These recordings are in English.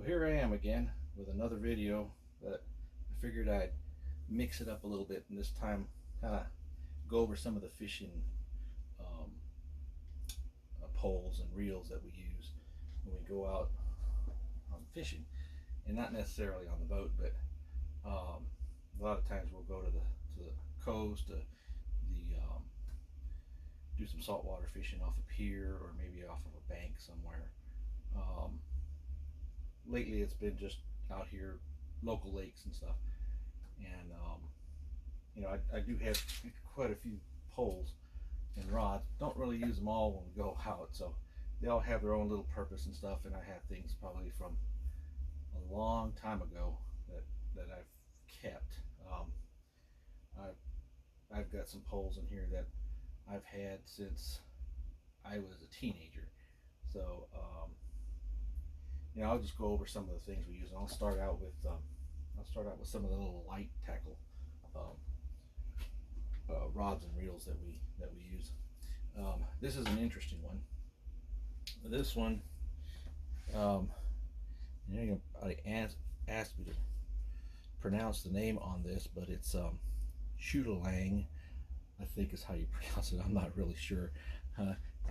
Here I am again with another video that I figured I'd mix it up a little bit, and this time kind of go over some of the fishing um, poles and reels that we use when we go out fishing, and not necessarily on the boat, but a lot of times we'll go to the coast to do some saltwater fishing off a pier or maybe off of a bank somewhere. Um, Lately, it's been just out here, local lakes and stuff, and I do have quite a few poles and rods. Don't really use them all when we go out, so they all have their own little purpose and stuff. And I have things probably from a long time ago that I've kept. I've got some poles in here that I've had since I was a teenager. So I'll just go over some of the things we use. And I'll start out with some of the little light tackle um, rods and reels that we use. This is an interesting one. This one, you're gonna ask me to pronounce the name on this, but it's Shudalang, I think is how you pronounce it. I'm not really sure.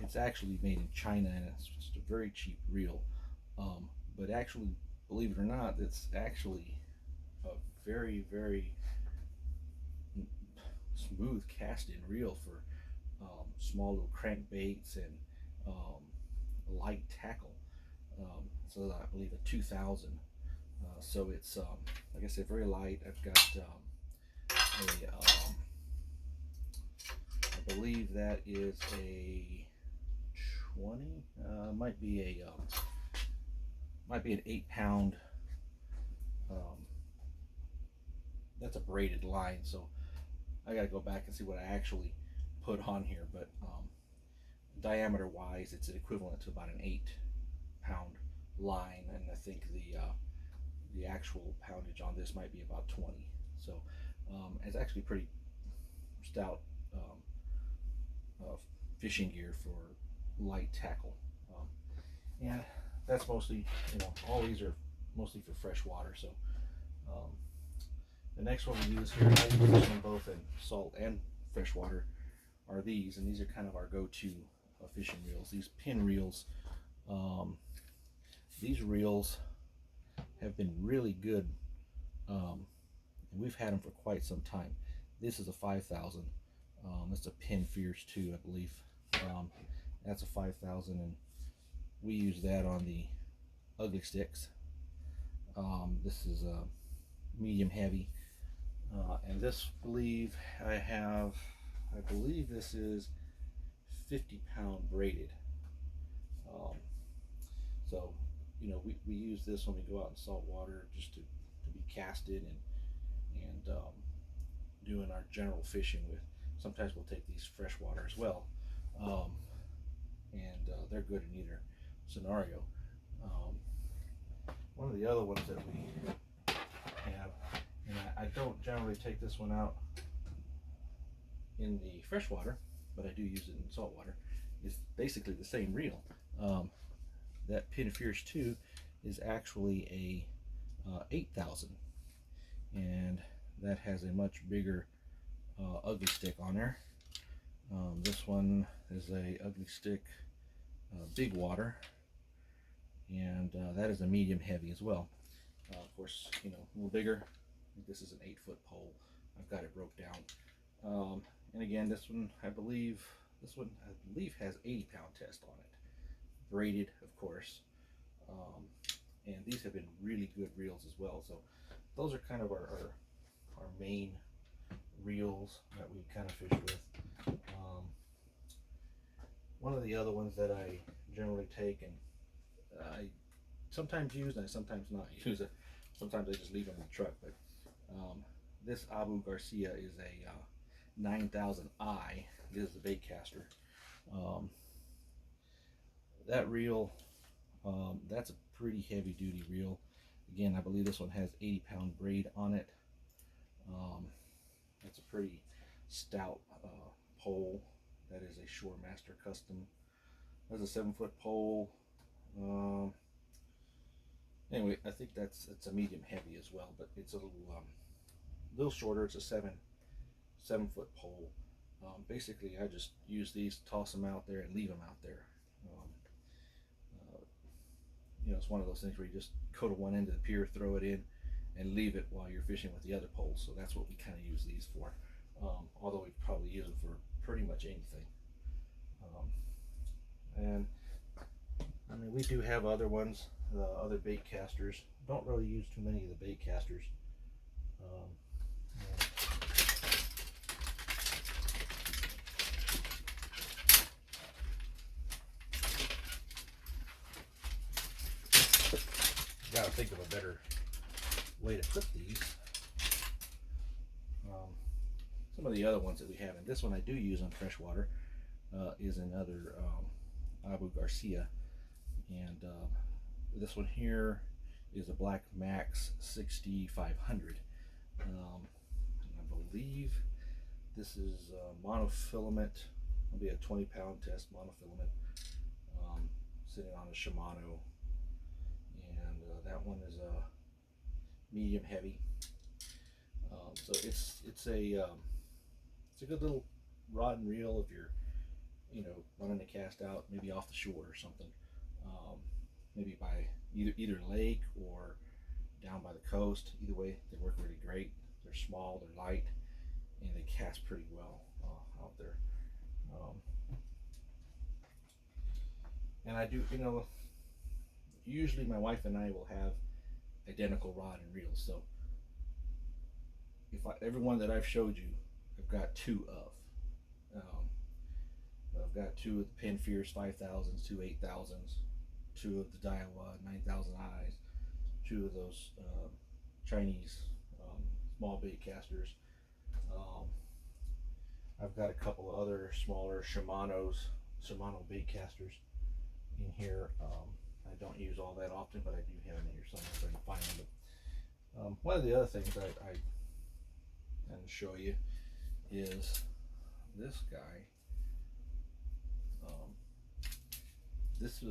It's actually made in China, and it's just a very cheap reel. But actually, believe it or not, it's actually a very, very smooth cast-in reel for small little crankbaits and light tackle. So I believe a 2000. So it's like I said, very light. I've got I believe that is a 20. Might be an 8 pound. Um, that's a braided line, so I got to go back and see what I actually put on here. But diameter wise, it's equivalent to about an 8 pound line, and I think the actual poundage on this might be about 20. So it's actually pretty stout fishing gear for light tackle. And that's mostly, all these are mostly for fresh water. So the next one we use here, I use them both in salt and fresh water, are these, and these are kind of our go-to fishing reels. These pin reels. These reels have been really good, and we've had them for quite some time. This is a 5000. It's a Pin Fierce 2, I believe. That's a 5000, and we use that on the ugly sticks. This is a medium heavy, and this I believe this is 50-pound braided. So we use this when we go out in salt water, just to be casted and doing our general fishing with. Sometimes we'll take these freshwater as well, and they're good in either scenario. One of the other ones that we have, and I don't generally take this one out in the freshwater, but I do use it in saltwater, is basically the same reel. That Pin Fierce 2 is actually a 8000, and that has a much bigger ugly stick on there. This one is a ugly stick big water, and that is a medium heavy as well. Of course, a little bigger. I think this is an 8-foot pole. I've got it broke down. And again, this one I believe has 80-pound test on it, braided, of course. And these have been really good reels as well. So those are kind of our main reels that we kind of fish with. One of the other ones that I generally take, and I sometimes use and I sometimes not use it. Sometimes I just leave them in the truck. But this Garcia is a 9000i. This is the bait caster. That reel, that's a pretty heavy duty reel. Again, I believe this one has 80-pound braid on it. That's a pretty stout pole. That is a Shoremaster Custom. That's a 7-foot pole. Anyway, I think it's a medium heavy as well, but it's a little shorter. It's a 7 foot pole. Basically, I just use these, toss them out there, and leave them out there. Um, it's one of those things where you just go to one end of the pier, throw it in, and leave it while you're fishing with the other poles. So that's what we kind of use these for. Although we probably use them for pretty much anything. And I mean, we do have other ones, other bait casters. Don't really use too many of the bait casters. Gotta think of a better way to put these. Some of the other ones that we have, and this one I do use on freshwater, is another Abu Garcia, and this one here is a Black Max 6500. I believe this is monofilament. It'll be a 20-pound test monofilament, sitting on a Shimano, and that one is a medium heavy. So it's a good little rod and reel if you're running a cast out maybe off the shore or something, maybe by either lake or down by the coast. Either way, they work really great. They're small, they're light, and they cast pretty well out there. And I do, usually my wife and I will have identical rod and reels. So every one that I've showed you, I've got two of. I've got two of the Penn Fierce 5000s, two 8000s, two of the Daiwa 9000 Eyes, two of those Chinese small bait casters. I've got a couple of other smaller Shimano bait casters in here. I don't use all that often, but I do have them here somewhere if I can find them. But, one of the other things I can show you is this guy. This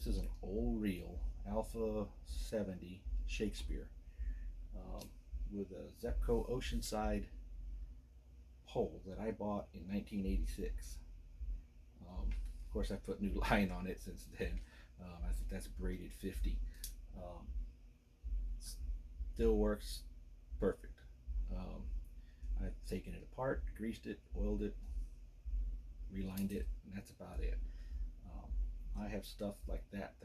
is an old reel, Alpha 70 Shakespeare, with a Zepco Oceanside pole that I bought in 1986. Of course, I put new line on it since then. I think that's braided 50. Still works perfect. I've taken it apart, greased it, oiled it, relined it, and that's about it. I have stuff like that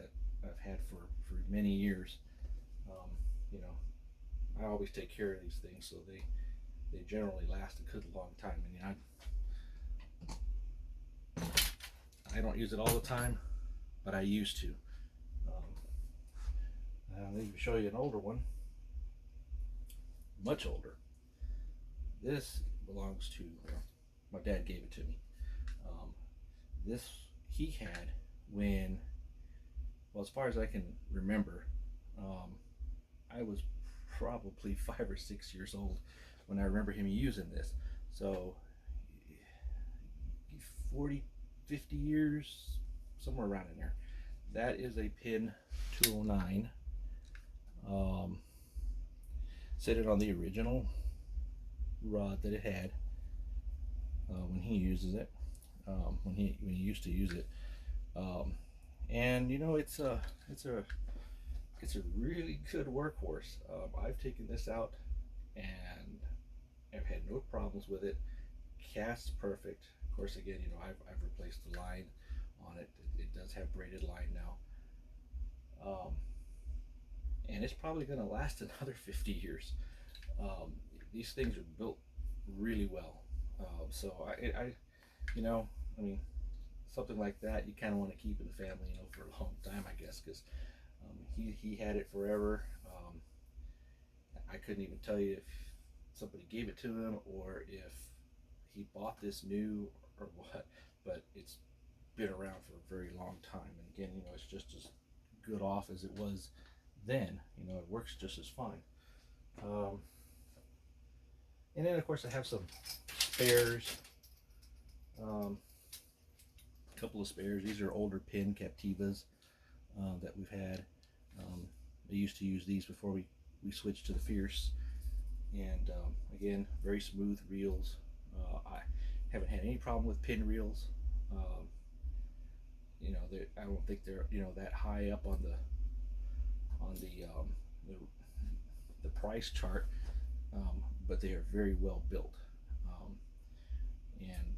I've had for many years. I always take care of these things, so they generally last a good long time. I don't use it all the time, but I used to. I'll even show you an older one, much older. This belongs to, my dad gave it to me. This he had when, well, as far as I can remember, I was probably 5 or 6 years old when I remember him using this. So 40, 50 years, somewhere around in there. That is a Pin 209. Sitting on the original rod that it had when he uses it, when he used to use it, and it's a really good workhorse. I've taken this out and I've had no problems with it. Casts perfect. Of course, again, I've replaced the line on it. It does have braided line now, and it's probably going to last another 50 years. These things are built really well. So I mean, something like that you kind of want to keep in the family, for a long time, I guess, because he had it forever. I couldn't even tell you if somebody gave it to him or if he bought this new or what, but it's been around for a very long time. And again, it's just as good off as it was then. It works just as fine. And then of course I have some spares. A couple of spares. These are older Pin Captivas. that we've had. I used to use these before we switched to the Fierce, and again, very smooth reels. I haven't had any problem with pin reels. Um, I don't think they're that high up on the, the price chart, but they are very well built. Um, and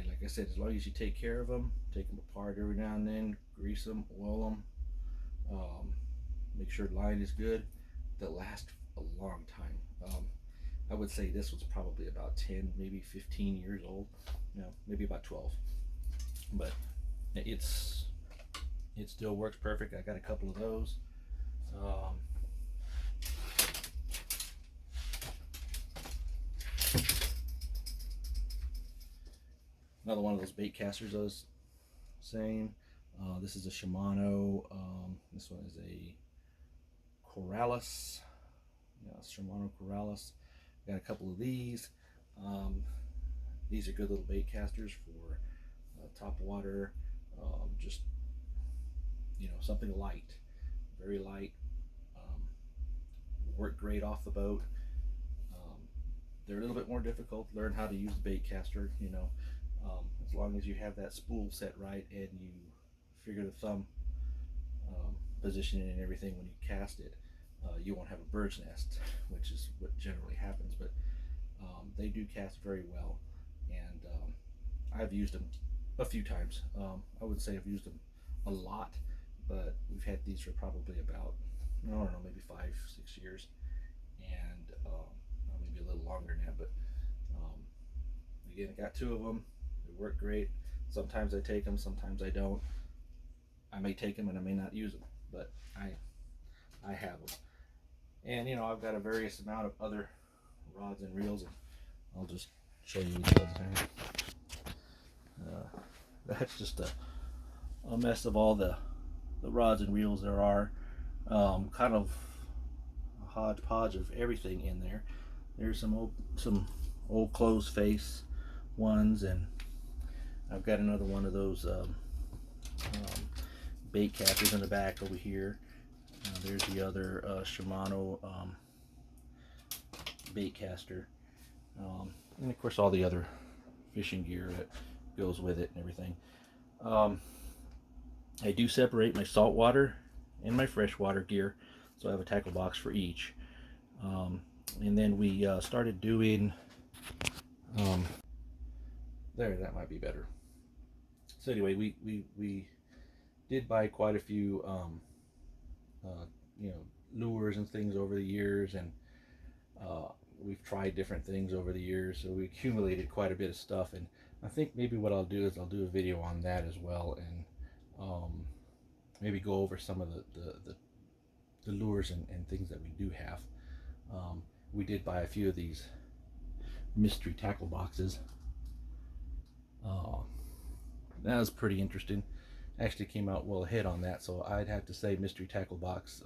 like I said, as long as you take care of them, take them apart every now and then, grease them, oil them, um, make sure the line is good, they'll last a long time. I would say this was probably about 10, maybe 15 years old. Maybe about 12. But it's it still works perfect. I got a couple of those. Um, Another one of those bait casters I was saying. This is a Shimano. This one is a Corrales. Yeah, Shimano Corrales. Got a couple of these. These are good little bait casters for top water. Just something light, very light. Um, Work great off the boat. They're a little bit more difficult to learn how to use the bait caster. As long as you have that spool set right and you figure the thumb positioning and everything when you cast it, you won't have a bird's nest, which is what generally happens. But they do cast very well, and I've used them a few times. I would say I've used them a lot, but we've had these for probably about, I don't know, maybe 5, 6 years, and maybe a little longer now. But again, I got 2 of them. They work great. Sometimes I take them, sometimes I don't. I may take them and I may not use them, but I have them. And I've got a various amount of other rods and reels, and I'll just show you each other. That's just a mess of all the rods and reels there are. Kind of a hodgepodge of everything in there. There's some old clothes face ones, and I've got another one of those bait casters in the back over here. There's the other Shimano bait caster, and of course all the other fishing gear that goes with it and everything. I do separate my saltwater and my freshwater gear, so I have a tackle box for each. And then we started doing there, that might be better. So anyway, we did buy quite a few lures and things over the years, and we've tried different things over the years, so we accumulated quite a bit of stuff. And I think maybe what I'll do is I'll do a video on that as well, and maybe go over some of the lures and things that we do have. We did buy a few of these mystery tackle boxes. That was pretty interesting. Actually came out well ahead on that, so I'd have to say mystery tackle box.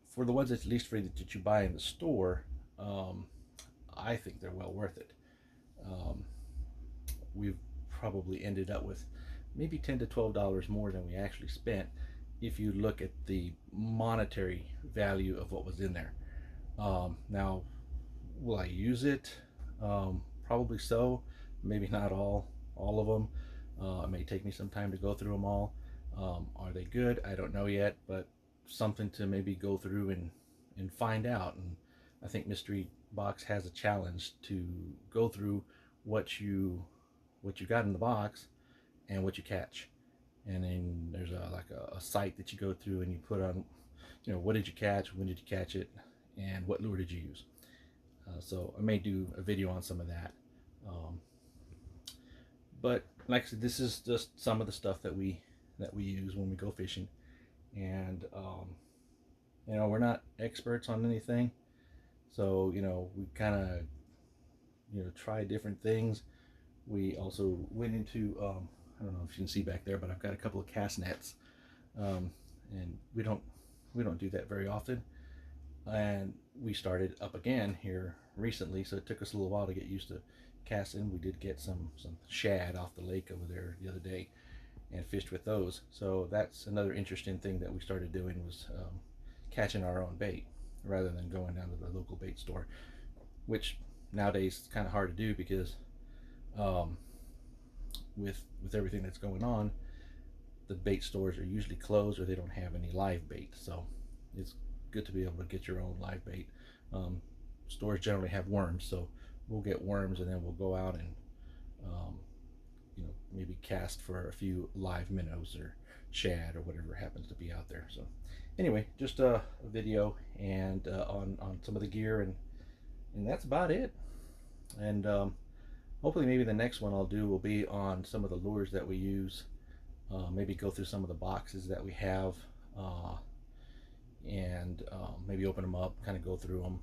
For the ones that's least free that you buy in the store, I think they're well worth it. We've probably ended up with maybe $10 to $12 more than we actually spent if you look at the monetary value of what was in there. Now, will I use it? Probably so. Maybe not all of them. It may take me some time to go through them all. Are they good? I don't know yet, but something to maybe go through and find out. And I think Mystery Box has a challenge to go through what you got in the box and what you catch. And then there's a site that you go through and you put on, what did you catch, when did you catch it, and what lure did you use. So I may do a video on some of that. But like I said, this is just some of the stuff that we use when we go fishing. And we're not experts on anything, so we kind of try different things. We also went into I don't know if you can see back there, but I've got a couple of cast nets, and we don't do that very often. And we started up again here recently, so it took us a little while to get used to casting. We did get some shad off the lake over there the other day, and fished with those. So that's another interesting thing that we started doing, was catching our own bait rather than going down to the local bait store, which nowadays is kind of hard to do because um, with everything that's going on, the bait stores are usually closed or they don't have any live bait. So it's good to be able to get your own live bait. Um, Stores generally have worms, so we'll get worms and then we'll go out and um, maybe cast for a few live minnows or shad or whatever happens to be out there. So anyway, just a video and on some of the gear, and that's about it. And hopefully maybe the next one I'll do will be on some of the lures that we use. Maybe go through some of the boxes that we have, and maybe open them up, kind of go through them.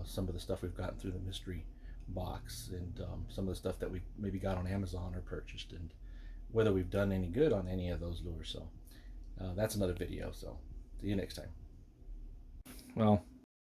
Some of the stuff we've gotten through the mystery box, and some of the stuff that we maybe got on Amazon or purchased, and whether we've done any good on any of those lures. So that's another video. So see you next time. Well,